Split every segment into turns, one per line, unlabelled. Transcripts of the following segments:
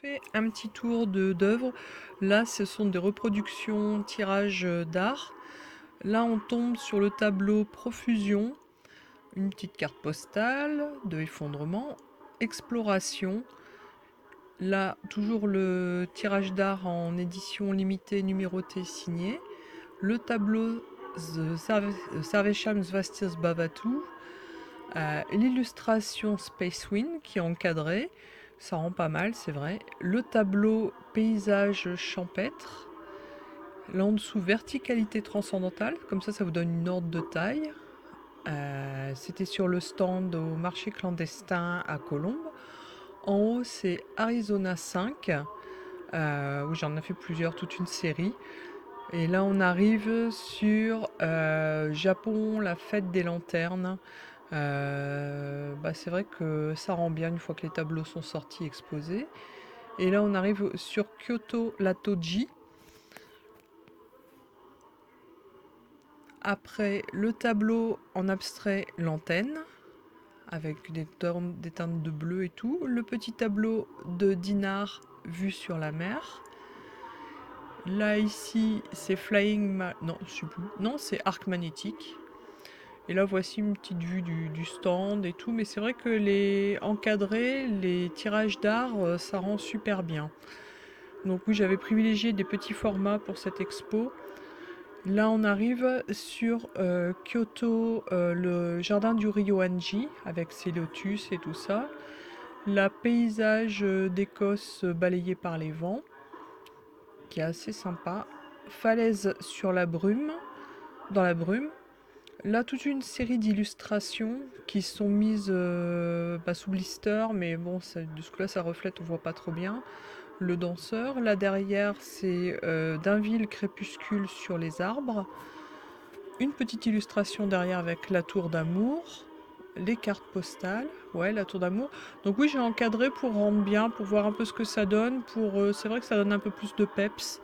Fait un petit tour d'œuvres. Là, ce sont des reproductions tirages d'art. Là, on tombe sur le tableau Profusion, une petite carte postale de effondrement, exploration. Là, toujours le tirage d'art en édition limitée, numérotée, signée. Le tableau Sarvesham Svastias Bhavatu. L'illustration Space Wind qui est encadrée, ça rend pas mal, c'est vrai. Le tableau paysage champêtre. Là en dessous, verticalité transcendantale, comme ça vous donne une ordre de taille. C'était sur le stand au marché clandestin à Colombes. En haut, c'est Arizona 5, où j'en ai fait plusieurs, toute une série. Et là, on arrive sur Japon, la fête des lanternes. C'est vrai que ça rend bien une fois que les tableaux sont sortis exposés. Et là, on arrive sur Kyoto, la Toji. Après, le tableau en abstrait, l'antenne, avec des teintes de bleu et tout. Le petit tableau de Dinard, vue sur la mer. Là, ici, c'est Non, je sais plus. Non, c'est Arc Magnétique. Et là, voici une petite vue du stand et tout. Mais c'est vrai que les encadrés, les tirages d'art, ça rend super bien. Donc oui, j'avais privilégié des petits formats pour cette expo. Là, on arrive sur Kyoto, le jardin du Ryoanji, avec ses lotus et tout ça. La paysage d'Écosse balayé par les vents, qui est assez sympa. Falaise sur la brume, dans la brume. Là, toute une série d'illustrations qui sont mises sous blister, mais bon, de ce que là, ça reflète, on voit pas trop bien. Le danseur. Là derrière, c'est D'Inville crépuscule sur les arbres. Une petite illustration derrière avec la tour d'amour. Les cartes postales. Ouais, la tour d'amour. Donc oui, j'ai encadré pour rendre bien, pour voir un peu ce que ça donne. C'est vrai que ça donne un peu plus de peps.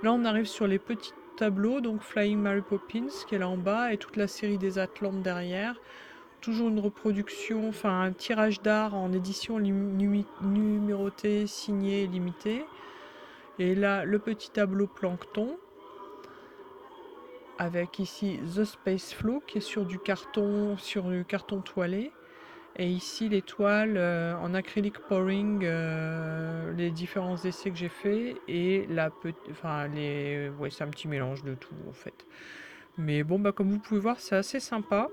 Là, on arrive sur les petits tableaux. Donc Flying Mary Poppins, qui est là en bas, et toute la série des Atlantes derrière. Toujours une reproduction, enfin un tirage d'art en édition numérotée, signée, limitée. Et là, le petit tableau plancton, avec ici The Space Flow qui est sur du carton toilé. Et ici les toiles en acrylique pouring, les différents essais que j'ai fait. Et ouais, c'est un petit mélange de tout en fait. Mais bon, comme vous pouvez voir, c'est assez sympa.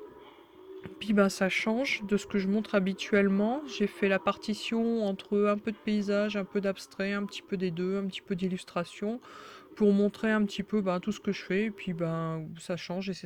Puis ça change de ce que je montre habituellement. J'ai fait la partition entre un peu de paysage, un peu d'abstrait, un petit peu des deux, un petit peu d'illustration, pour montrer un petit peu tout ce que je fais. Et puis ça change et c'est